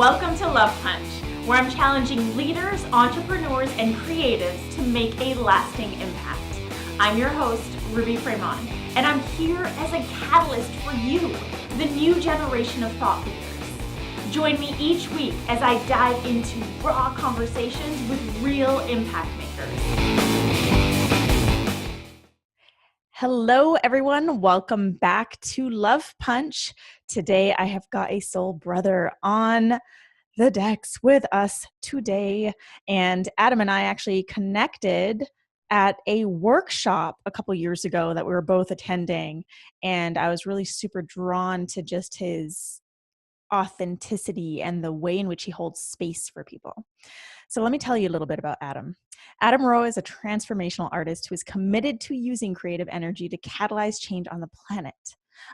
Welcome to Love Punch, where I'm challenging leaders, entrepreneurs, and creatives to make a lasting impact. I'm your host, RUBY45, and I'm here as a catalyst for you, the new generation of thought leaders. Join me each week as I dive into raw conversations with real impact makers. Hello, everyone. Welcome back to Love Punch. Today, I have got a soul brother on the decks with us today. And Adam and I actually connected at a workshop a couple years ago that we were both attending. And I was really super drawn to just his authenticity and the way in which he holds space for people. So let me tell you a little bit about Adam. Adam Roa is a transformational artist who is committed to using creative energy to catalyze change on the planet.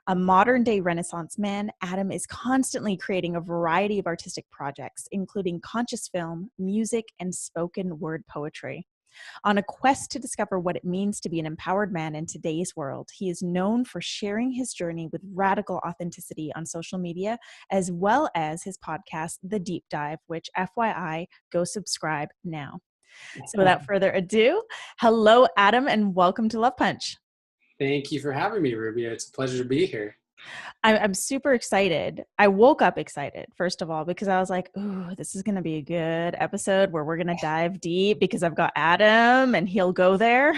A modern-day Renaissance man, Adam is constantly creating a variety of artistic projects, including conscious film, music, and spoken word poetry. On a quest to discover what it means to be an empowered man in today's world, he is known for sharing his journey with radical authenticity on social media, as well as his podcast, The Deep Dive, which, FYI, go subscribe now. So without further ado, hello, Adam, and welcome to Love Punch. Thank you for having me, Ruby. It's a pleasure to be here. I'm super excited. I woke up excited, first of all, because I was like, ooh, this is going to be a good episode where we're going to dive deep because I've got Adam and he'll go there.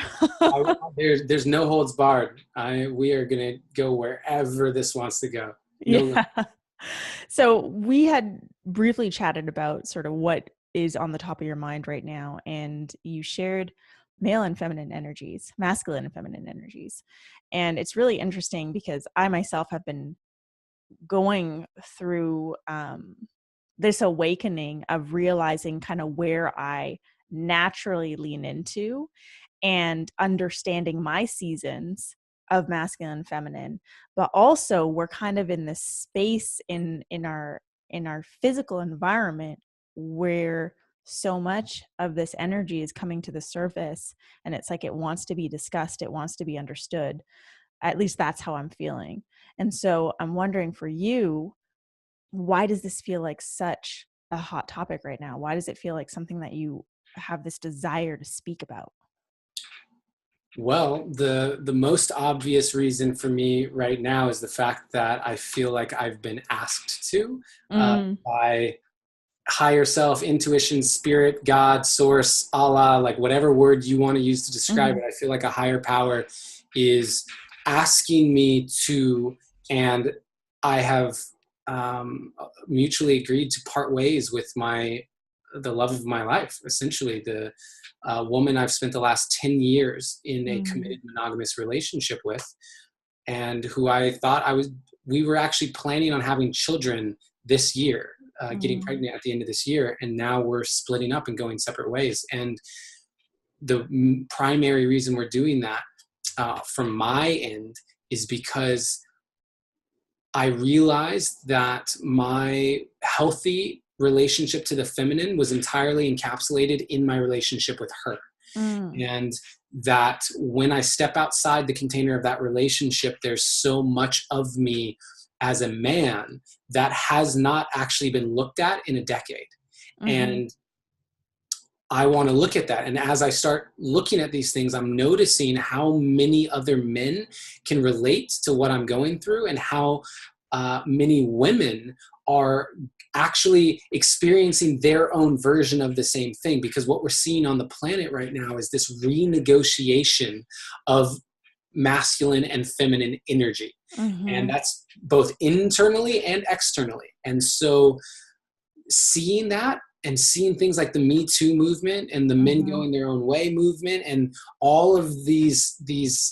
There's no holds barred. We are going to go wherever this wants to go. Yeah. So we had briefly chatted about sort of what is on the top of your mind right now. And you shared male and feminine energies, masculine and feminine energies. And it's really interesting because I myself have been going through this awakening of realizing kind of where I naturally lean into and understanding my seasons of masculine and feminine, but also we're kind of in this space in our physical environment where so much of this energy is coming to the surface, and it's like it wants to be discussed, it wants to be understood. At least that's how I'm feeling. And so I'm wondering for you, why does this feel like such a hot topic right now? Why does it feel like something that you have this desire to speak about? Well, the most obvious reason for me right now is the fact that I feel like I've been asked to by higher self, intuition, spirit, God, source, Allah, like whatever word you want to use to describe it. I feel like a higher power is asking me to, and I have mutually agreed to part ways with the love of my life, essentially the woman I've spent the last 10 years in a committed monogamous relationship with, and who I thought we were actually planning on having children this year. Getting pregnant at the end of this year, and now we're splitting up and going separate ways. And the primary reason we're doing that from my end is because I realized that my healthy relationship to the feminine was entirely encapsulated in my relationship with her. And that when I step outside the container of that relationship, there's so much of me as a man that has not actually been looked at in a decade. And I want to look at that. And as I start looking at these things, I'm noticing how many other men can relate to what I'm going through, and how many women are actually experiencing their own version of the same thing. Because what we're seeing on the planet right now is this renegotiation of masculine and feminine energy. And that's both internally and externally. And so seeing that, and seeing things like the Me Too movement and the men going their own way movement, and all of these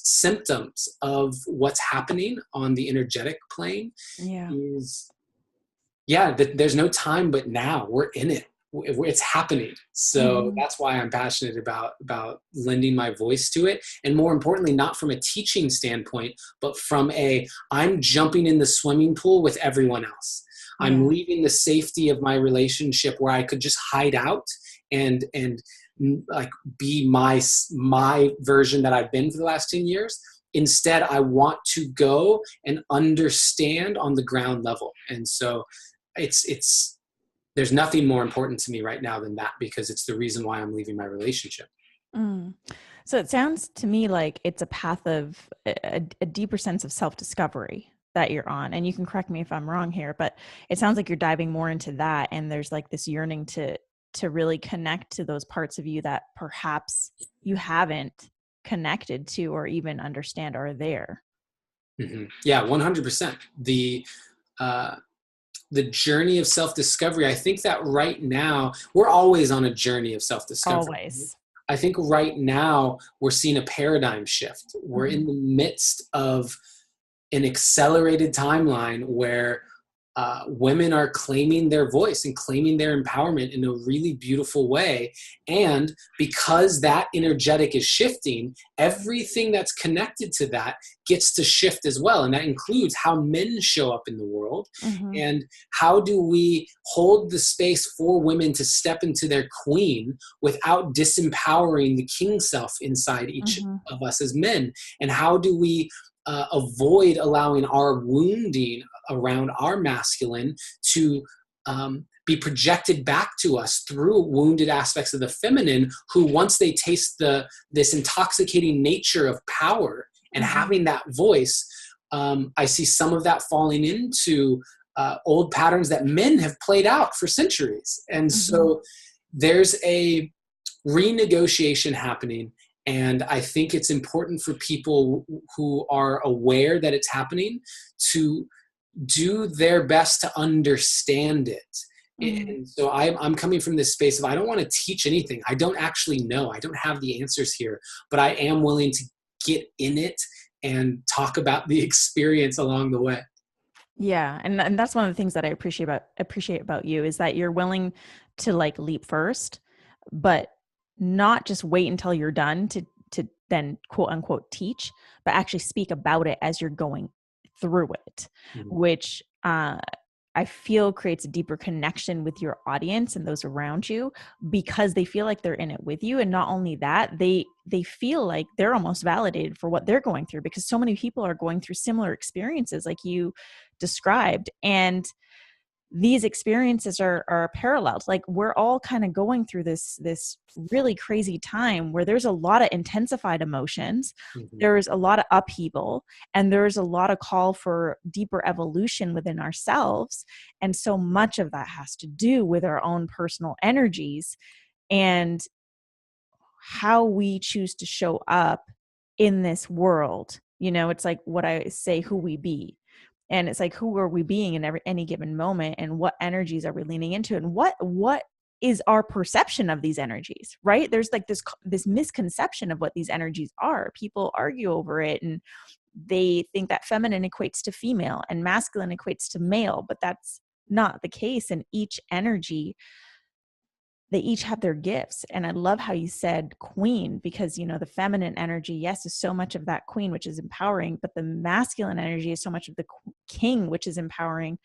symptoms of what's happening on the energetic plane is, there's no time but now. We're in it. It's happening. So that's why I'm passionate about lending my voice to it. And more importantly, not from a teaching standpoint, but from I'm jumping in the swimming pool with everyone else. I'm leaving the safety of my relationship where I could just hide out and like be my version that I've been for the last 10 years. Instead, I want to go and understand on the ground level. And so it's there's nothing more important to me right now than that, because it's the reason why I'm leaving my relationship. Mm. So it sounds to me like it's a path of a deeper sense of self-discovery that you're on. And you can correct me if I'm wrong here, but it sounds like you're diving more into that. And there's like this yearning to really connect to those parts of you that perhaps you haven't connected to or even understand are there. Mm-hmm. Yeah, 100%. The journey of self-discovery, I think that right now, we're always on a journey of self-discovery. Always. I think right now we're seeing a paradigm shift. We're Mm-hmm. in the midst of an accelerated timeline where women are claiming their voice and claiming their empowerment in a really beautiful way. And because that energetic is shifting, everything that's connected to that gets to shift as well. And that includes how men show up in the world. Mm-hmm. And how do we hold the space for women to step into their queen without disempowering the king self inside each Mm-hmm. of us as men? And how do we avoid allowing our wounding around our masculine to be projected back to us through wounded aspects of the feminine, who once they taste this intoxicating nature of power and Mm-hmm. having that voice, I see some of that falling into old patterns that men have played out for centuries. And Mm-hmm. so there's a renegotiation happening. And I think it's important for people who are aware that it's happening to do their best to understand it. Mm-hmm. And so I'm coming from this space of, I don't want to teach anything. I don't actually know. I don't have the answers here, but I am willing to get in it and talk about the experience along the way. Yeah. And that's one of the things that I appreciate about you, is that you're willing to like leap first, but not just wait until you're done to then quote unquote teach, but actually speak about it as you're going through it, Mm-hmm. which I feel creates a deeper connection with your audience and those around you, because they feel like they're in it with you. And not only that, they feel like they're almost validated for what they're going through, because so many people are going through similar experiences like you described. And these experiences are paralleled. Like we're all kind of going through this really crazy time where there's a lot of intensified emotions. Mm-hmm. There's a lot of upheaval, and there's a lot of call for deeper evolution within ourselves. And so much of that has to do with our own personal energies and how we choose to show up in this world. You know, it's like what I say, who we be. And it's like, who are we being in any given moment, and what energies are we leaning into, and what is our perception of these energies, right? There's like this misconception of what these energies are. People argue over it, and they think that feminine equates to female and masculine equates to male, but that's not the case. And each energy, they each have their gifts. And I love how you said queen, because, you know, the feminine energy, yes, is so much of that queen, which is empowering, but the masculine energy is so much of the king, which is empowering.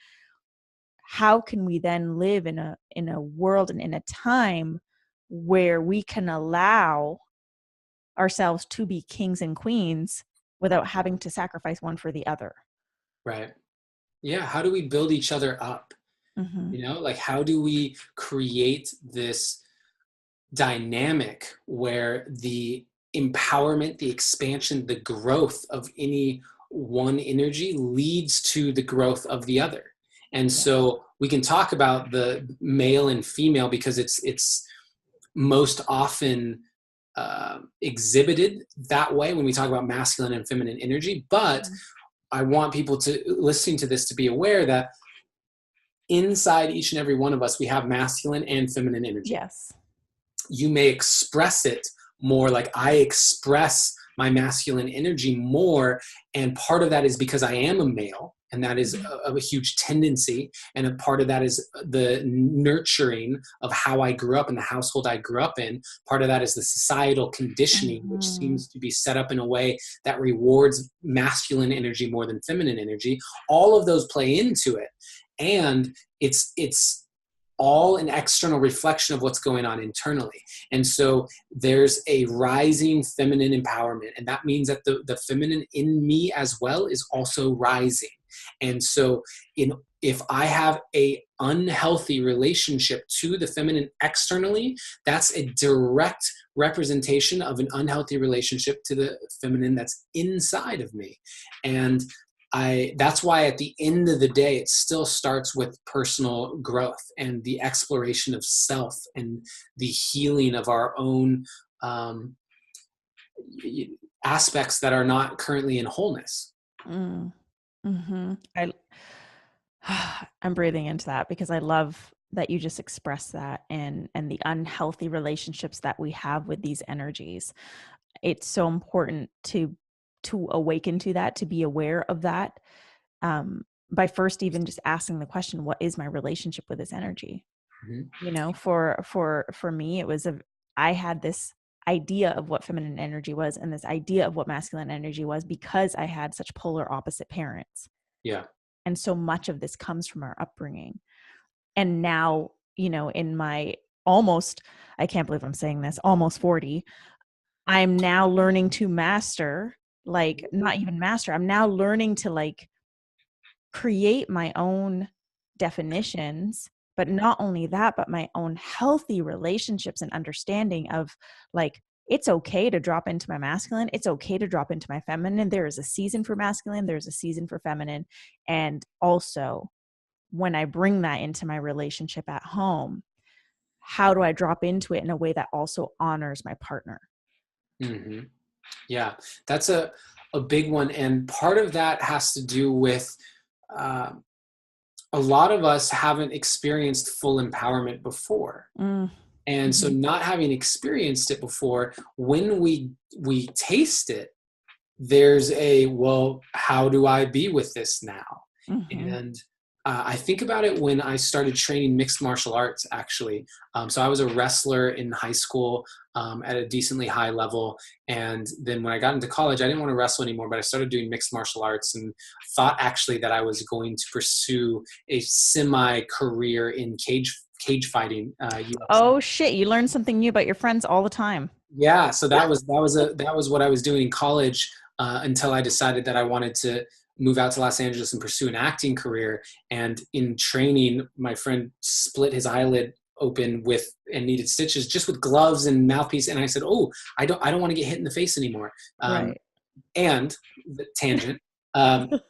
How can we then live in a world and in a time where we can allow ourselves to be kings and queens without having to sacrifice one for the other? Right. Yeah. How do we build each other up? Mm-hmm. You know, like, how do we create this dynamic where the empowerment, the expansion, the growth of any one energy leads to the growth of the other? And so we can talk about the male and female because it's most often exhibited that way when we talk about masculine and feminine energy. But I want people to listening to this to be aware that inside each and every one of us, we have masculine and feminine energy. Yes. You may express it more, like I express my masculine energy more. And part of that is because I am a male, and that is a huge tendency. And a part of that is the nurturing of how I grew up in the household I grew up in. Part of that is the societal conditioning, which seems to be set up in a way that rewards masculine energy more than feminine energy. All of those play into it. And it's all an external reflection of what's going on internally. And so there's a rising feminine empowerment. And that means that the feminine in me as well is also rising. And so if I have a unhealthy relationship to the feminine externally, that's a direct representation of an unhealthy relationship to the feminine that's inside of me. And that's why at the end of the day, it still starts with personal growth and the exploration of self and the healing of our own aspects that are not currently in wholeness. Mm-hmm. I'm breathing into that because I love that you just expressed that, and the unhealthy relationships that we have with these energies. It's so important to awaken to that, to be aware of that, by first even just asking the question, what is my relationship with this energy? Mm-hmm. You know, for me, it was I had this idea of what feminine energy was and this idea of what masculine energy was because I had such polar opposite parents. Yeah. And so much of this comes from our upbringing. And now, you know, in my almost, I can't believe I'm saying this, almost 40, I'm now learning to master, like, not even master, I'm now learning to like create my own definitions, but not only that, but my own healthy relationships and understanding of like, it's okay to drop into my masculine. It's okay to drop into my feminine. There is a season for masculine. There's a season for feminine. And also, when I bring that into my relationship at home, how do I drop into it in a way that also honors my partner? Mm-hmm. Yeah, that's a big one. And part of that has to do with a lot of us haven't experienced full empowerment before. And so not having experienced it before, when we taste it, there's well, how do I be with this now? And I think about it when I started training mixed martial arts, actually. So I was a wrestler in high school at a decently high level. And then when I got into college, I didn't want to wrestle anymore, but I started doing mixed martial arts and thought actually that I was going to pursue a semi-career in cage fighting. Oh shit, you learn something new about your friends all the time. Yeah, so that was what I was doing in college until I decided that I wanted to move out to Los Angeles and pursue an acting career. And in training, my friend split his eyelid open and needed stitches just with gloves and mouthpiece. And I said, "Oh, I don't want to get hit in the face anymore." Right. And the tangent. The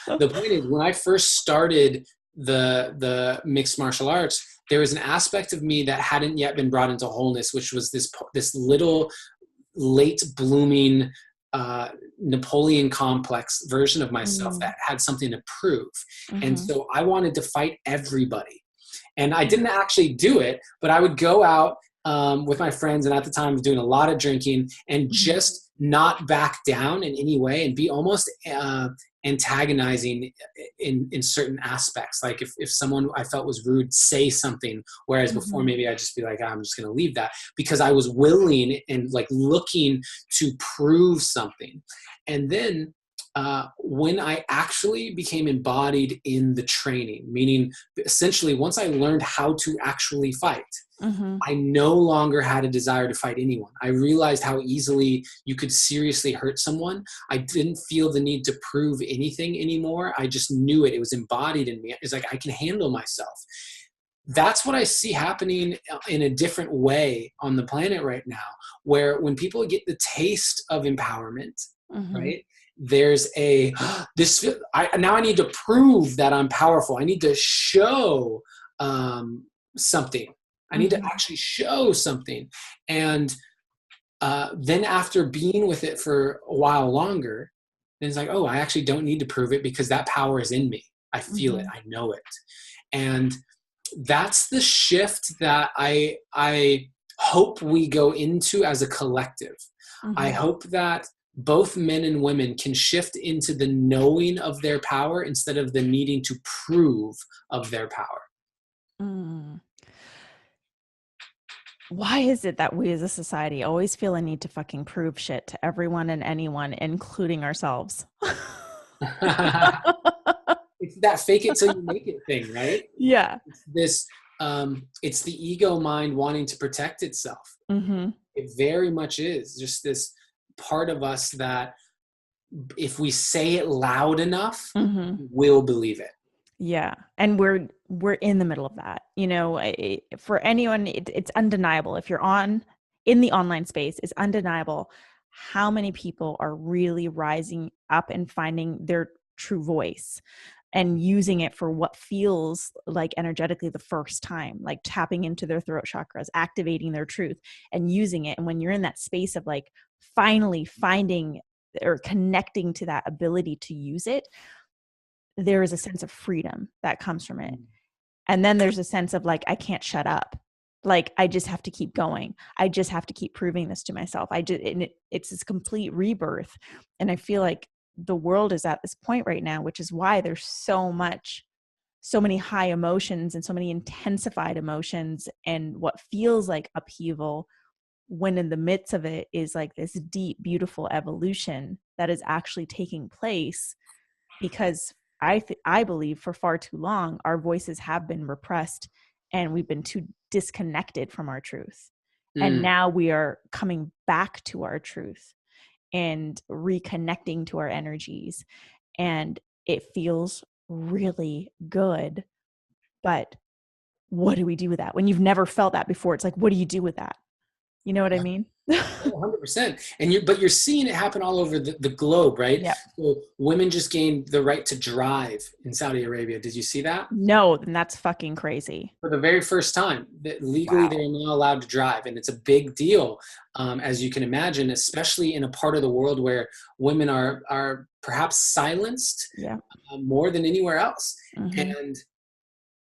point is, when I first started the mixed martial arts, there was an aspect of me that hadn't yet been brought into wholeness, which was this little late blooming Napoleon complex version of myself that had something to prove. And so I wanted to fight everybody. And I didn't actually do it, but I would go out with my friends, and at the time I was doing a lot of drinking, and just not back down in any way and be almost antagonizing in certain aspects. Like if someone I felt was rude, say something, whereas before maybe I'd just be like, I'm just going to leave that, because I was willing and like looking to prove something. And then when I actually became embodied in the training, meaning essentially once I learned how to actually fight, I no longer had a desire to fight anyone. I realized how easily you could seriously hurt someone. I didn't feel the need to prove anything anymore. I just knew it. It was embodied in me. It's like, I can handle myself. That's what I see happening in a different way on the planet right now, where when people get the taste of empowerment, right? There's now I need to prove that I'm powerful. I need to show something. I need to actually show something. And then after being with it for a while longer, then it's like, oh, I actually don't need to prove it because that power is in me. I feel it. I know it. And that's the shift that I hope we go into as a collective. I hope that both men and women can shift into the knowing of their power instead of the needing to prove of their power. Why is it that we as a society always feel a need to fucking prove shit to everyone and anyone, including ourselves? It's that fake it till you make it thing, right? Yeah. It's this, it's the ego mind wanting to protect itself. It very much is just this part of us that if we say it loud enough, Mm-hmm. we'll believe it. Yeah. And we're in the middle of that. For anyone, it's undeniable. If you're in the online space, it's undeniable how many people are really rising up and finding their true voice and using it for what feels like energetically the first time, like tapping into their throat chakras, activating their truth and using it. And when you're in that space of like finally finding or connecting to that ability to use it, there is a sense of freedom that comes from it. And then there's a sense of like, I can't shut up. Like, I just have to keep going. I just have to keep proving this to myself. It's this complete rebirth. And I feel like the world is at this point right now, which is why there's so many high emotions and so many intensified emotions and what feels like upheaval, when in the midst of it is like this deep, beautiful evolution that is actually taking place. Because I believe for far too long, our voices have been repressed and we've been too disconnected from our truth. And now we are coming back to our truth and reconnecting to our energies. And it feels really good. But what do we do with that? When you've never felt that before, it's like, what do you do with that? You know what I mean? 100%. But you're seeing it happen all over the globe, right? Yeah. So women just gained the right to drive in Saudi Arabia. Did you see that? No, then that's fucking crazy. For the very first time, that legally Wow. they're now allowed to drive, and it's a big deal, as you can imagine, especially in a part of the world where women are perhaps silenced Yeah. more than anywhere else. Mm-hmm. And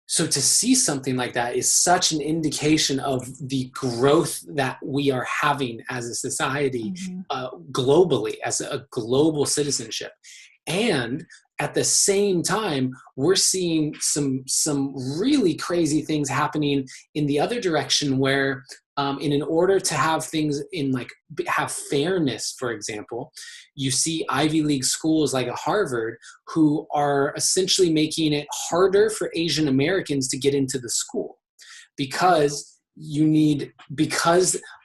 so to see something like that is such an indication of the growth that we are having as a society, globally, as a global citizenship. And at the same time, we're seeing some really crazy things happening in the other direction where in order to have things in like have fairness, for example, you see Ivy League schools like a Harvard who are essentially making it harder for Asian Americans to get into the school because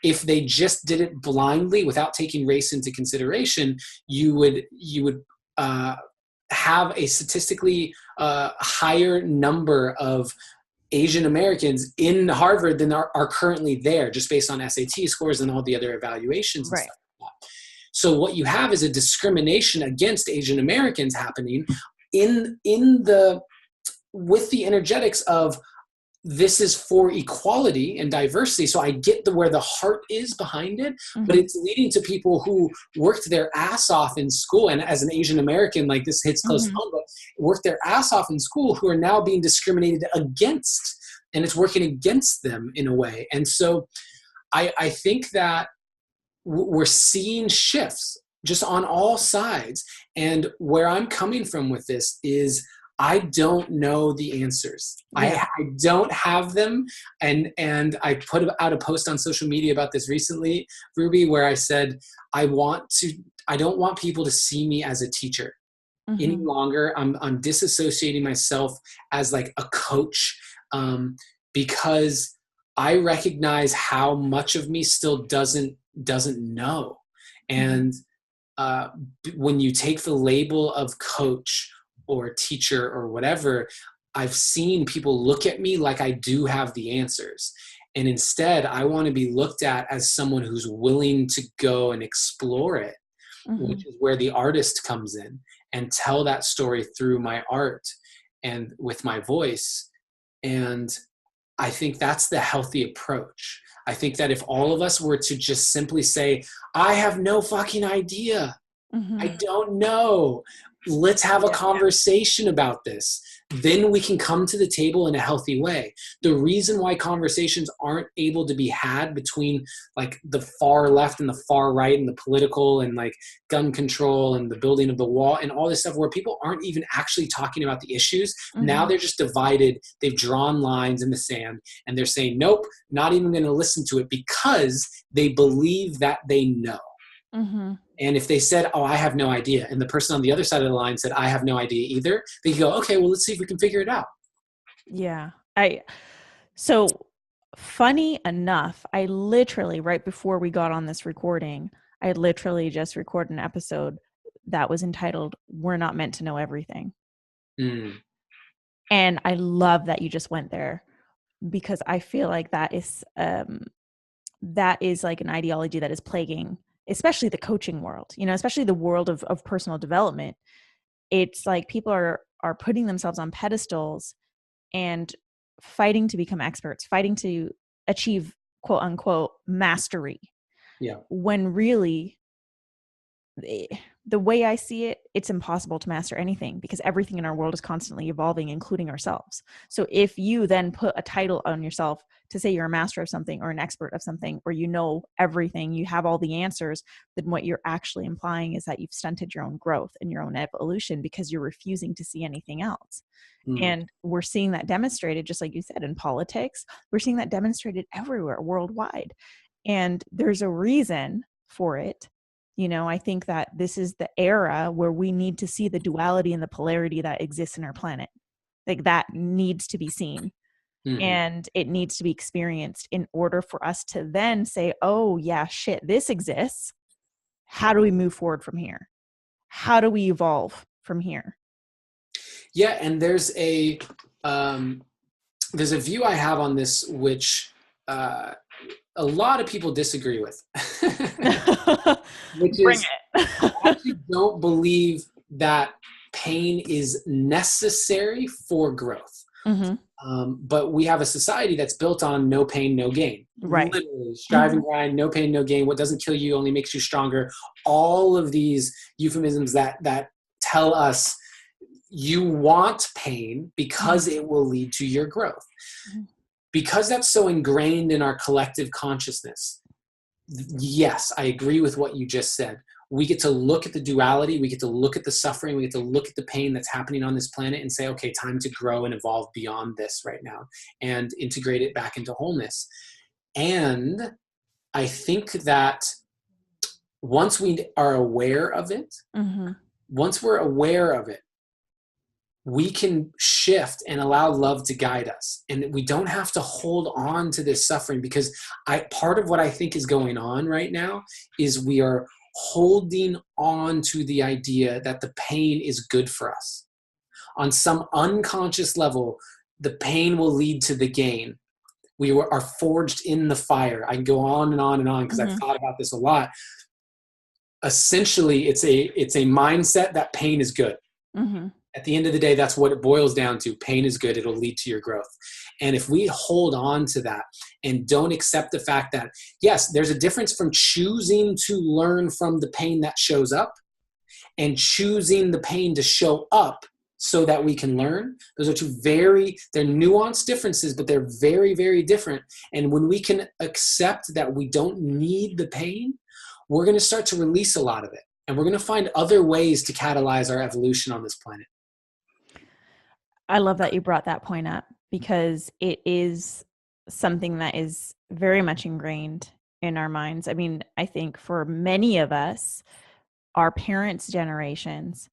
if they just did it blindly without taking race into consideration, you would have a statistically higher number of Asian Americans in Harvard than are currently there, just based on SAT scores and all the other evaluations and Right. stuff like that. So what you have is a discrimination against Asian Americans happening with the energetics of, this is for equality and diversity. So I get where the heart is behind it, but it's leading to people who worked their ass off in school. And as an Asian American, like this hits close to home, but worked their ass off in school, who are now being discriminated against, and it's working against them in a way. And so I think that we're seeing shifts just on all sides. And where I'm coming from with this is, I don't know the answers. Yeah. I don't have them. And I put out a post on social media about this recently, Ruby, where I said, I don't want people to see me as a teacher any longer. I'm disassociating myself as like a coach, because I recognize how much of me still doesn't know. And when you take the label of coach or teacher or whatever, I've seen people look at me like I do have the answers. And instead, I want to be looked at as someone who's willing to go and explore it, which is where the artist comes in, and tell that story through my art and with my voice. And I think that's the healthy approach. I think that if all of us were to just simply say, I have no fucking idea, I don't know, let's have a conversation about this, then we can come to the table in a healthy way. The reason why conversations aren't able to be had between like the far left and the far right and the political and like gun control and the building of the wall and all this stuff, where people aren't even actually talking about the issues. Now they're just divided. They've drawn lines in the sand and they're saying, nope, not even going to listen to it, because they believe that they know. And if they said, oh, I have no idea, and the person on the other side of the line said, I have no idea either, they could go, okay, well, let's see if we can figure it out. Yeah. So funny enough, I literally, right before we got on this recording, I literally just recorded an episode that was entitled, "We're Not Meant to Know Everything." Mm. And I love that you just went there, because I feel like that is like an ideology that is plaguing, especially the coaching world, especially the world of personal development. It's like people are putting themselves on pedestals and fighting to become experts, fighting to achieve quote unquote mastery, Yeah. when really, the way I see it, it's impossible to master anything, because everything in our world is constantly evolving, including ourselves. So if you then put a title on yourself to say you're a master of something or an expert of something, or everything, you have all the answers, then what you're actually implying is that you've stunted your own growth and your own evolution, because you're refusing to see anything else. Mm. And we're seeing that demonstrated, just like you said, in politics. We're seeing that demonstrated everywhere, worldwide. And there's a reason for it. I think that this is the era where we need to see the duality and the polarity that exists in our planet. Like, that needs to be seen, Mm-hmm. and it needs to be experienced in order for us to then say, oh yeah, shit, this exists. How do we move forward from here? How do we evolve from here? Yeah, and there's a view I have on this, which a lot of people disagree with, which Bring is, it. I actually don't believe that pain is necessary for growth. Mm-hmm. But we have a society that's built on no pain, no gain. Right. Literally, strive and grind, no pain, no gain. What doesn't kill you only makes you stronger. All of these euphemisms that tell us you want pain because it will lead to your growth. Because that's so ingrained in our collective consciousness, yes, I agree with what you just said. We get to look at the duality, we get to look at the suffering, we get to look at the pain that's happening on this planet and say, okay, time to grow and evolve beyond this right now and integrate it back into wholeness. And I think that once we are aware of it, once we're aware of it, we can shift and allow love to guide us. And we don't have to hold on to this suffering, because part of what I think is going on right now is we are holding on to the idea that the pain is good for us. On some unconscious level, the pain will lead to the gain. We are forged in the fire. I can go on and on and on, because I've thought about this a lot. Essentially, it's a mindset that pain is good. At the end of the day, that's what it boils down to. Pain is good. It'll lead to your growth. And if we hold on to that and don't accept the fact that, yes, there's a difference from choosing to learn from the pain that shows up and choosing the pain to show up so that we can learn. Those are they're nuanced differences, but they're very, very different. And when we can accept that we don't need the pain, we're going to start to release a lot of it. And we're going to find other ways to catalyze our evolution on this planet. I love that you brought that point up, because it is something that is very much ingrained in our minds. I mean, I think for many of us, our parents' generations,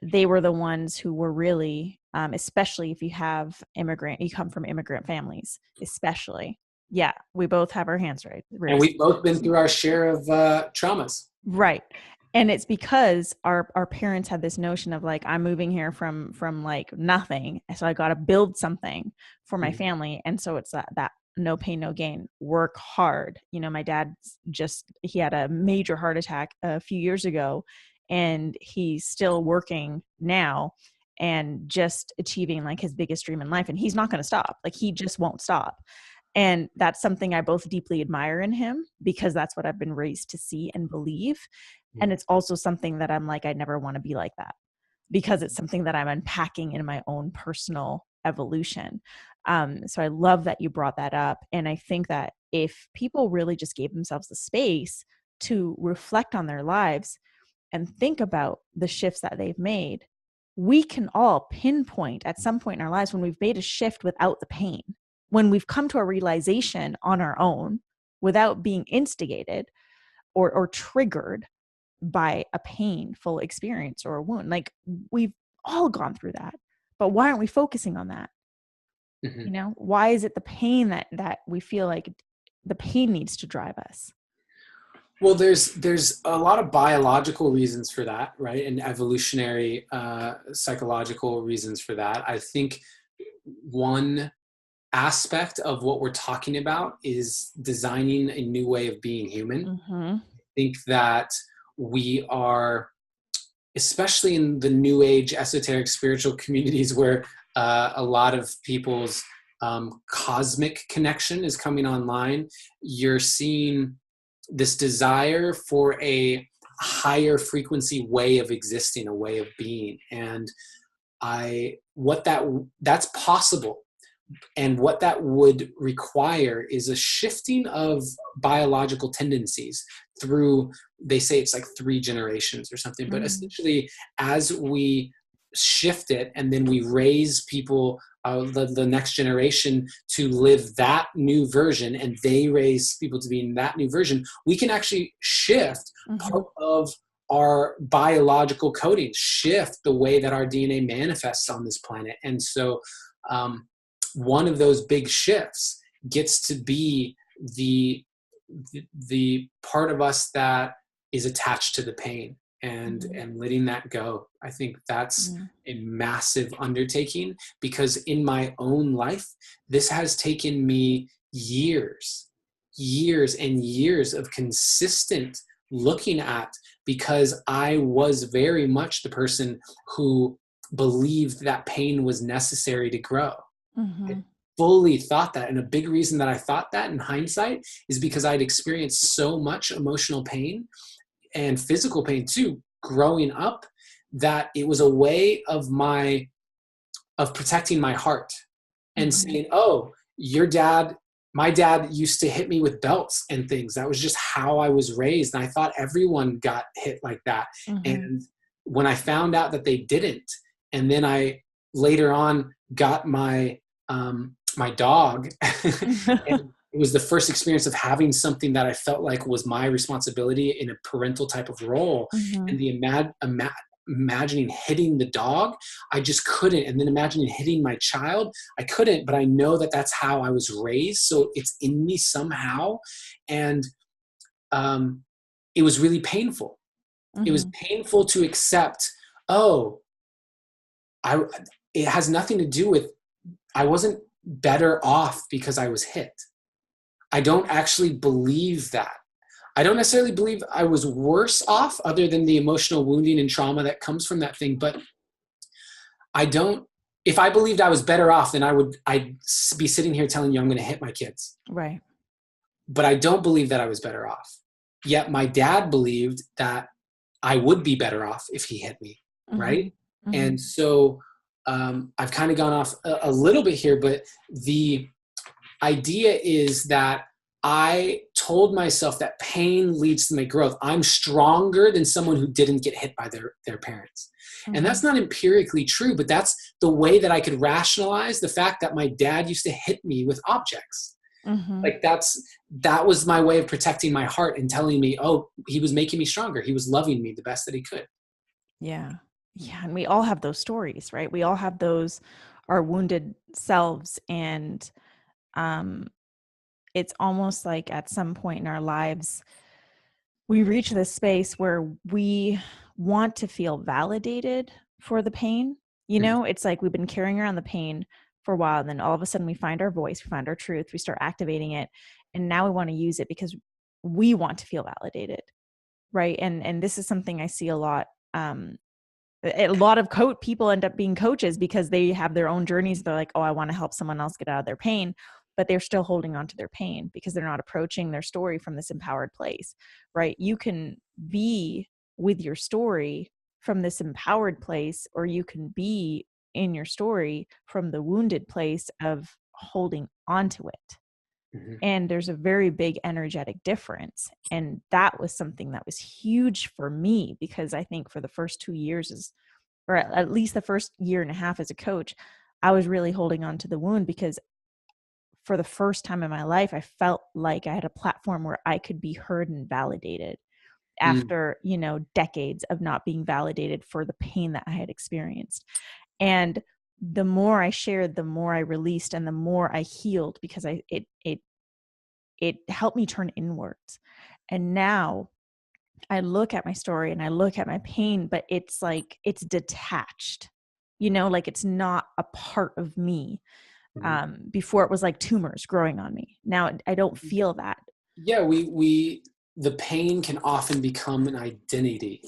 they were the ones who were really, especially if you come from immigrant families, especially. Yeah, we both have our hands raised. And we've both been through our share of traumas. Right. And it's because our parents had this notion of like, I'm moving here from like nothing. So I got to build something for my family. And so it's that no pain, no gain, work hard. My dad he had a major heart attack a few years ago, and he's still working now and just achieving like his biggest dream in life. And he's not going to stop. Like, he just won't stop. And that's something I both deeply admire in him, because that's what I've been raised to see and believe. And it's also something that I'm like, I never want to be like that, because it's something that I'm unpacking in my own personal evolution. So I love that you brought that up. And I think that if people really just gave themselves the space to reflect on their lives and think about the shifts that they've made, we can all pinpoint at some point in our lives when we've made a shift without the pain, when we've come to a realization on our own without being instigated or triggered by a painful experience or a wound. Like, we've all gone through that, but why aren't we focusing on that? Why is it the pain that we feel like the pain needs to drive us? Well, there's a lot of biological reasons for that, right? And evolutionary psychological reasons for that. I think one aspect of what we're talking about is designing a new way of being human. Mm-hmm. I think that we are, especially in the new age esoteric spiritual communities where a lot of people's cosmic connection is coming online, you're seeing this desire for a higher frequency way of existing, a way of being. And that's possible. And what that would require is a shifting of biological tendencies through, they say it's like 3 generations or something, but Mm-hmm. essentially as we shift it and then we raise people, the next generation to live that new version, and they raise people to be in that new version, we can actually shift Mm-hmm. part of our biological coding, shift the way that our DNA manifests on this planet. And so one of those big shifts gets to be the part of us that is attached to the pain, and letting that go. I think that's Mm-hmm. a massive undertaking, because in my own life, this has taken me years and years of consistent looking at, because I was very much the person who believed that pain was necessary to grow. I Mm-hmm. fully thought that. And a big reason that I thought that in hindsight is because I'd experienced so much emotional pain and physical pain too growing up, that it was a way of protecting my heart and Mm-hmm. saying, oh, my dad used to hit me with belts and things. That was just how I was raised. And I thought everyone got hit like that. Mm-hmm. And when I found out that they didn't, and then I later on got my dog, and it was the first experience of having something that I felt like was my responsibility in a parental type of role. Mm-hmm. And the imagining hitting the dog, I just couldn't. And then imagining hitting my child, I couldn't. But I know that that's how I was raised, so it's in me somehow. And it was really painful. It was Mm-hmm. painful to accept. Oh, I. It has nothing to do with. I wasn't better off because I was hit. I don't actually believe that. I don't necessarily believe I was worse off, other than the emotional wounding and trauma that comes from that thing. But I don't, if I believed I was better off, then I'd be sitting here telling you I'm going to hit my kids. Right. But I don't believe that I was better off. Yet my dad believed that I would be better off if he hit me. Mm-hmm. Right. Mm-hmm. And so I've kind of gone off a little bit here, but the idea is that I told myself that pain leads to my growth. I'm stronger than someone who didn't get hit by their parents. And Mm-hmm. that's not empirically true, but that's the way that I could rationalize the fact that my dad used to hit me with objects. Mm-hmm. Like that was my way of protecting my heart and telling me, oh, he was making me stronger. He was loving me the best that he could. Yeah. Yeah. And we all have those stories, right? We all have those, our wounded selves. And um, it's almost like at some point in our lives, we reach this space where we want to feel validated for the pain. You Mhm. know, it's like we've been carrying around the pain for a while. And then all of a sudden we find our voice, we find our truth, we start activating it. And now we want to use it because we want to feel validated. Right. And this is something I see a lot. A lot of people end up being coaches because they have their own journeys. They're like, oh, I want to help someone else get out of their pain, but they're still holding on to their pain because they're not approaching their story from this empowered place, right? You can be with your story from this empowered place, or you can be in your story from the wounded place of holding onto it. Mhm. And there's a very big energetic difference. And that was something that was huge for me, because I think for the first 2 years or at least the first year and a half as a coach, I was really holding on to the wound, because for the first time in my life, I felt like I had a platform where I could be heard and validated Mm. after, decades of not being validated for the pain that I had experienced. And the more I shared, the more I released, and the more I healed, because it helped me turn inwards. And now I look at my story and I look at my pain, but it's like it's detached, like it's not a part of me. Mhm. Before it was like tumors growing on me. Now I don't feel that. Yeah, the pain can often become an identity.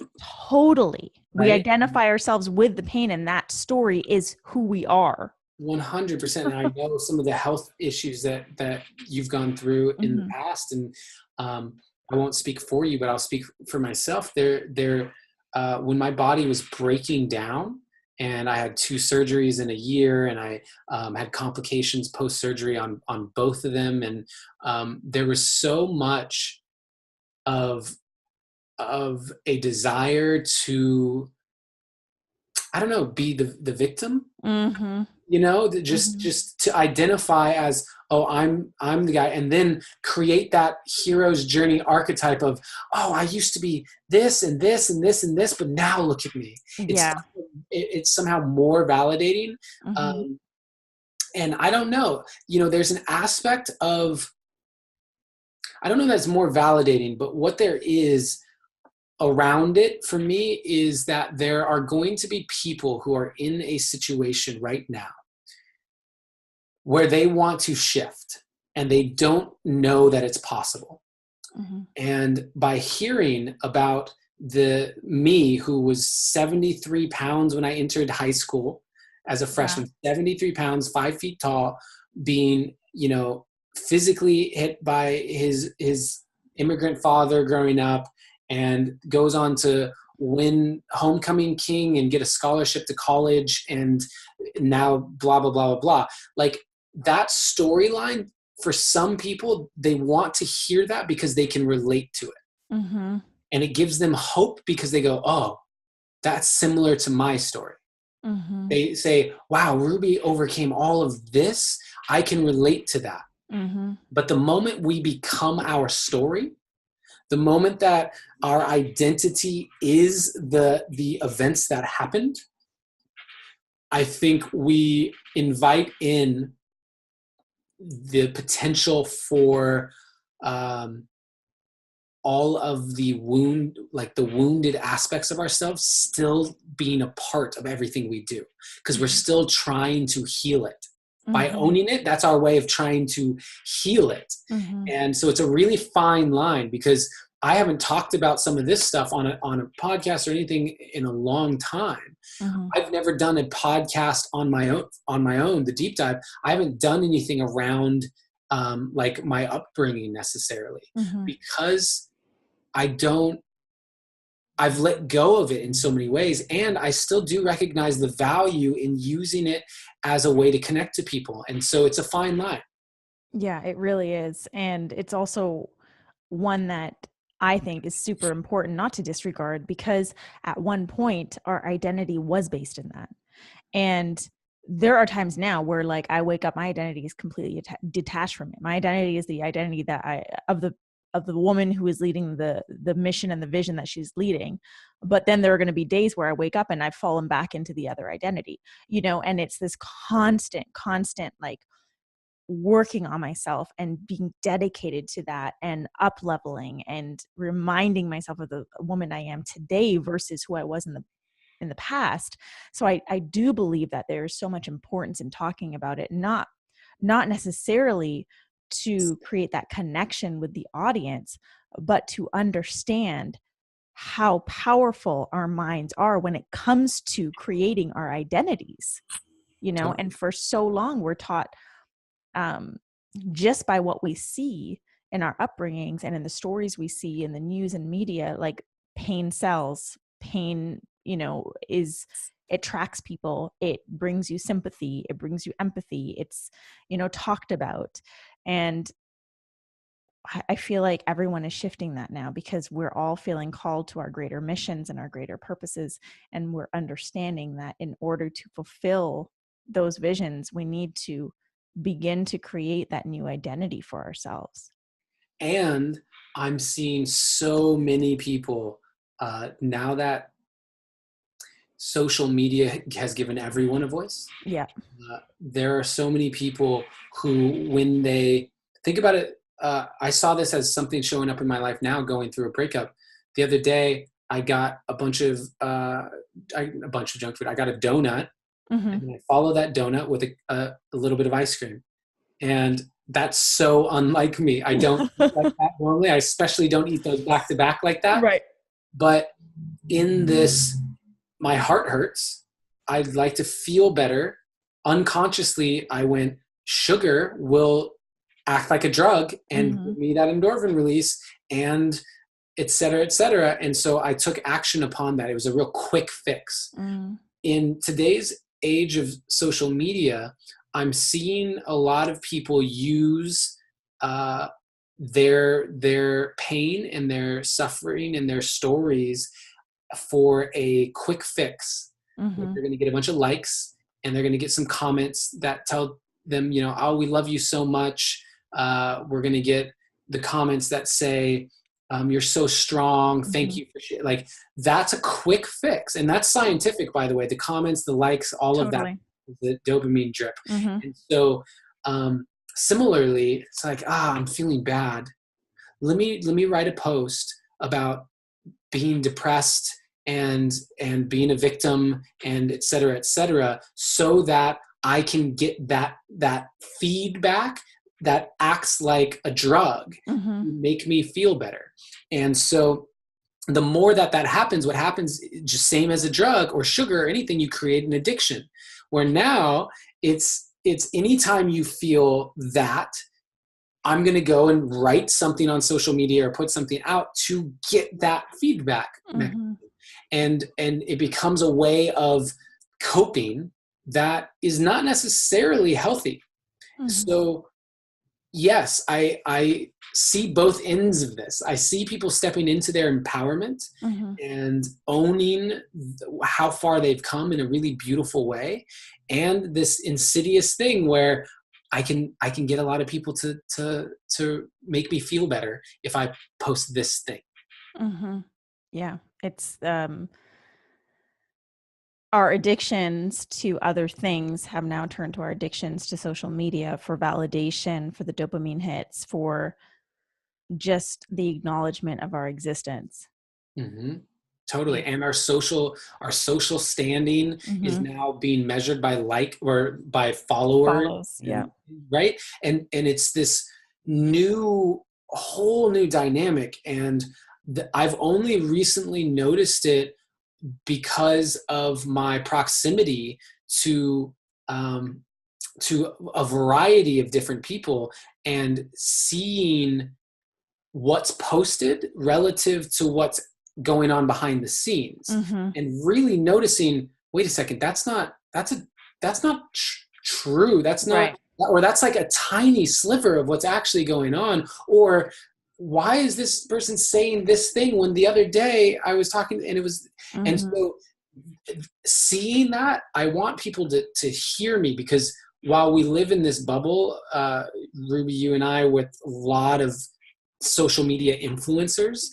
Totally. We Right? identify ourselves with the pain, and that story is who we are. 100%. And I know some of the health issues that you've gone through in the Mm-hmm. past, and I won't speak for you, but I'll speak for myself. When my body was breaking down, and I had 2 surgeries in a year, and I had complications post surgery on both of them, and there was so much of a desire to, I don't know, be the victim, Mm-hmm. just Mm-hmm. just to identify as, oh, I'm the guy, and then create that hero's journey archetype of, oh, I used to be this and this and this and this, but now look at me. it's Yeah. it's somehow more validating. Mm-hmm. um, and I don't know, there's an aspect of, I don't know that's more validating, but what there is around it for me is that there are going to be people who are in a situation right now where they want to shift and they don't know that it's possible. Mm-hmm. And by hearing about the me who was 73 pounds when I entered high school as a Yeah. freshman, 73 pounds, 5 feet tall, being, physically hit by his immigrant father growing up, and goes on to win homecoming king and get a scholarship to college, and now blah blah blah blah blah. Like, that storyline, for some people, they want to hear that because they can relate to it. Mm-hmm. And it gives them hope because they go, oh, that's similar to my story. Mm-hmm. They say, wow, Ruby overcame all of this. I can relate to that. Mm-hmm. But the moment we become our story, the moment that our identity is the events that happened, I think we invite in the potential for um, all of the wounded aspects of ourselves still being a part of everything we do, because we're still trying to heal it. By Mm-hmm. owning it, that's our way of trying to heal it. Mm-hmm. And so it's a really fine line, because I haven't talked about some of this stuff on a podcast or anything in a long time. Mm-hmm. I've never done a podcast on my own, the deep dive. I haven't done anything around like my upbringing necessarily, Mm-hmm. because I've let go of it in so many ways, and I still do recognize the value in using it as a way to connect to people. And so it's a fine line. Yeah, it really is. And it's also one that I think is super important not to disregard, because at one point our identity was based in that. And there are times now where, like, I wake up, my identity is completely detached from it. My identity is the identity that of the woman who is leading the mission and the vision that she's leading. But then there are going to be days where I wake up and I've fallen back into the other identity, and it's this constant, like, working on myself and being dedicated to that, and up leveling and reminding myself of the woman I am today versus who I was in the past. So I do believe that there's so much importance in talking about it, not necessarily to create that connection with the audience, but to understand how powerful our minds are when it comes to creating our identities. And for so long we're taught, um, just by what we see in our upbringings and in the stories we see in the news and media, like, pain sells. Pain, is, it tracks people. It brings you sympathy. It brings you empathy. It's, talked about. And I feel like everyone is shifting that now, because we're all feeling called to our greater missions and our greater purposes. And we're understanding that in order to fulfill those visions, we need to begin to create that new identity for ourselves. And I'm seeing so many people now that social media has given everyone a voice. Yeah. There are so many people who, when they think about it, I saw this as something showing up in my life now, going through a breakup. The other day, I got a bunch of junk food. I got a donut, and I follow that donut with a little bit of ice cream. And that's so unlike me. I don't eat like that normally. I especially don't eat those back to back like that. Right. But in this, my heart hurts. I'd like to feel better. Unconsciously, I went, sugar will act like a drug and give me that endorphin release, and et cetera, et cetera. And so I took action upon that. It was a real quick fix. In today's age of social media, I'm seeing a lot of people use their pain and their suffering and their stories for a quick fix. They're going to get a bunch of likes, and they're going to get some comments that tell them, you know, oh, we love you so much. We're going to get the comments that say, you're so strong. Thank you for shit. Like, that's a quick fix. And that's scientific, by the way. The comments, the likes, all of that, the dopamine drip. And so similarly, it's like, I'm feeling bad. Let me write a post about being depressed and being a victim and et cetera, so that I can get that feedback that acts like a drug to make me feel better. And so the more that happens, what happens, just same as a drug or sugar or anything, you create an addiction, where now it's anytime you feel that, I'm going to go and write something on social media or put something out to get that feedback mechanism. And it becomes a way of coping that is not necessarily healthy. So yes, I see both ends of this. I see people stepping into their empowerment and owning how far they've come in a really beautiful way, and this insidious thing where I can get a lot of people to make me feel better if I post this thing. Yeah, it's our addictions to other things have now turned to our addictions to social media for validation, for the dopamine hits, for just the acknowledgement of our existence. Totally. And our social standing is now being measured by or by followers. Right. And it's this whole new dynamic. And I've only recently noticed it because of my proximity to a variety of different people, and seeing what's posted relative to what's going on behind the scenes, and really noticing, wait a second, that's not true. That's not, right. Or that's like a tiny sliver of what's actually going on. Or why is this person saying this thing when the other day I was talking and it was, and so seeing that, I want people to hear me, because while we live in this bubble, Ruby, you and I, with a lot of social media influencers,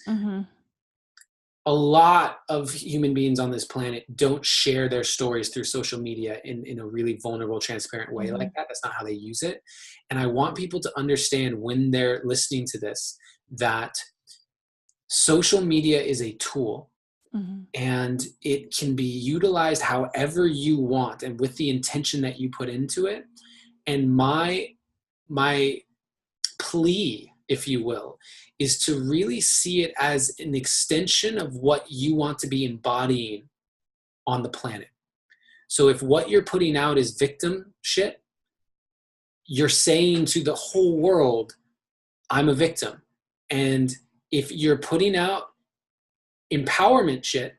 a lot of human beings on this planet don't share their stories through social media in a really vulnerable, transparent way like that. That's not how they use it. And I want people to understand, when they're listening to this, that social media is a tool, and it can be utilized however you want and with the intention that you put into it. And my plea, if you will, is to really see it as an extension of what you want to be embodying on the planet. So if what you're putting out is victim shit, you're saying to the whole world, I'm a victim. And if you're putting out empowerment shit,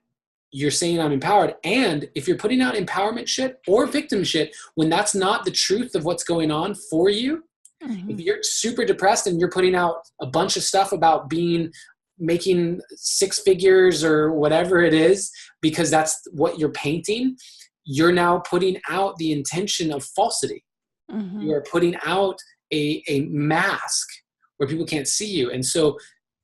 you're saying I'm empowered. And if you're putting out empowerment shit or victim shit, when that's not the truth of what's going on for you, if you're super depressed and you're putting out a bunch of stuff about making six figures or whatever it is, because that's what you're painting, you're now putting out the intention of falsity. You are putting out a mask where people can't see you. And so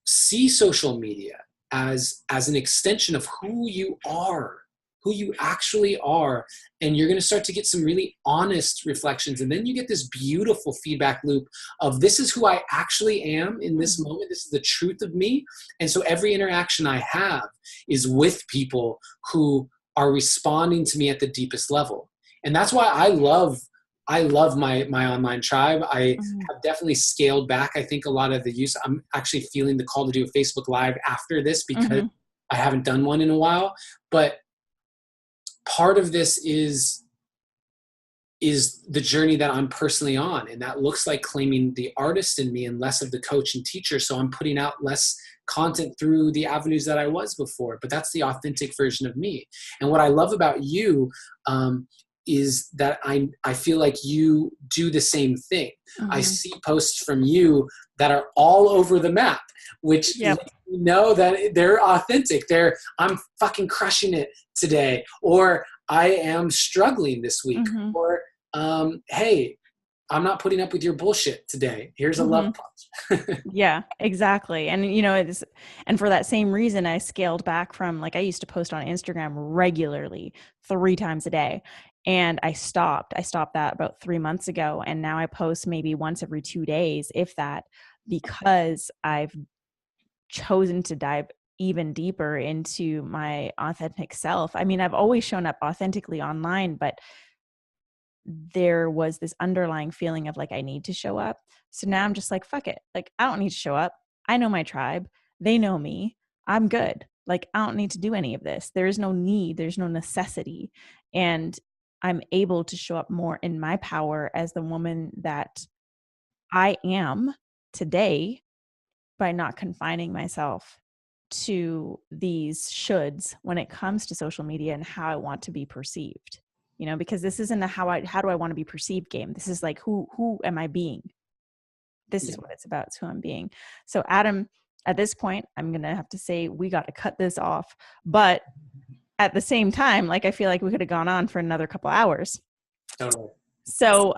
see social media as an extension of who you are. who you actually are. And you're going to start to get some really honest reflections. And then you get this beautiful feedback loop of, this is who I actually am in this moment. This is the truth of me. And so every interaction I have is with people who are responding to me at the deepest level. And that's why I love my online tribe. I have definitely scaled back, I think, a lot of the use. I'm actually feeling the call to do a Facebook Live after this because I haven't done one in a while. But part of this is the journey that I'm personally on. And that looks like claiming the artist in me and less of the coach and teacher. So I'm putting out less content through the avenues that I was before, but that's the authentic version of me. And what I love about you, is that I feel like you do the same thing. I see posts from you that are all over the map, which lets me know that they're authentic. I'm fucking crushing it today, or I am struggling this week, or hey, I'm not putting up with your bullshit today. Here's a love punch. Yeah, exactly. And and for that same reason, I scaled back from, like, I used to post on Instagram regularly 3 times a day. And I stopped that about 3 months ago. And now I post maybe once every 2 days, if that, because I've chosen to dive even deeper into my authentic self. I mean, I've always shown up authentically online, but there was this underlying feeling of, like, I need to show up. So now I'm just like, fuck it. Like, I don't need to show up. I know my tribe. They know me. I'm good. Like, I don't need to do any of this. There is no need. There's no necessity. And I'm able to show up more in my power as the woman that I am today by not confining myself to these shoulds when it comes to social media and how I want to be perceived. Because this isn't a how do I want to be perceived game. This is like, who am I being? This is what it's about. It's who I'm being. So Adam, at this point, I'm going to have to say we got to cut this off. But at the same time, like, I feel like we could have gone on for another couple hours. Totally. So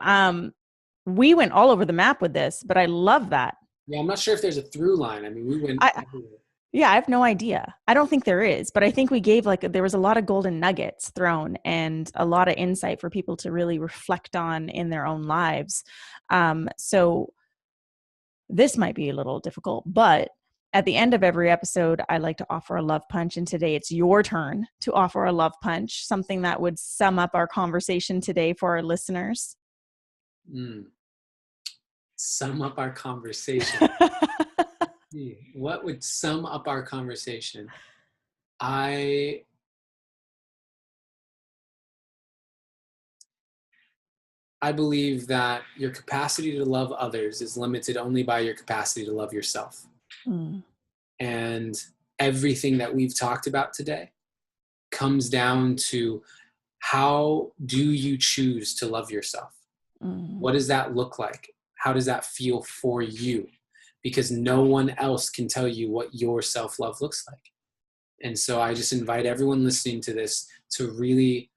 we went all over the map with this, but I love that. Yeah, I'm not sure if there's a through line. I mean, we went everywhere. Yeah, I have no idea. I don't think there is, but I think we gave, there was a lot of golden nuggets thrown and a lot of insight for people to really reflect on in their own lives. So this might be a little difficult, but at the end of every episode, I like to offer a love punch. And today it's your turn to offer a love punch, something that would sum up our conversation today for our listeners. Sum up our conversation. What would sum up our conversation? I believe that your capacity to love others is limited only by your capacity to love yourself. And everything that we've talked about today comes down to, how do you choose to love yourself? What does that look like? How does that feel for you? Because no one else can tell you what your self-love looks like. And so I just invite everyone listening to this to really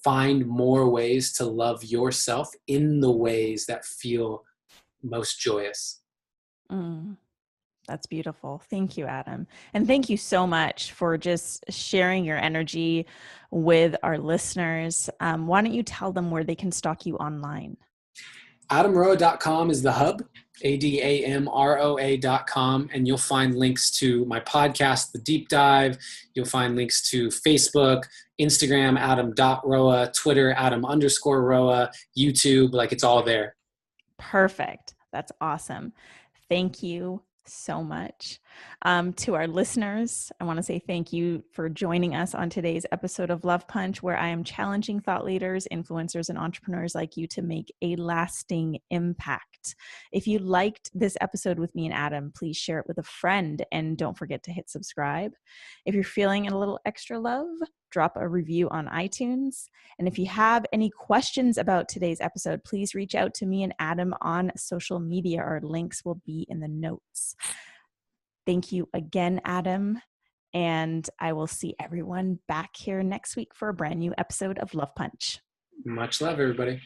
find more ways to love yourself in the ways that feel most joyous. That's beautiful. Thank you, Adam. And thank you so much for just sharing your energy with our listeners. Why don't you tell them where they can stalk you online? AdamRoa.com is the hub, ADAMROA.com, and you'll find links to my podcast, The Deep Dive. You'll find links to Facebook, Instagram, Adam.Roa, Twitter, Adam_Roa, YouTube, it's all there. Perfect. That's awesome. Thank you so much. To our listeners, I want to say thank you for joining us on today's episode of Love Punch, where I am challenging thought leaders, influencers, and entrepreneurs like you to make a lasting impact. If you liked this episode with me and Adam, please share it with a friend, and don't forget to hit subscribe. If you're feeling a little extra love, drop a review on iTunes. And if you have any questions about today's episode, please reach out to me and Adam on social media. Our links will be in the notes. Thank you again, Adam. And I will see everyone back here next week for a brand new episode of Love Punch. Much love, everybody.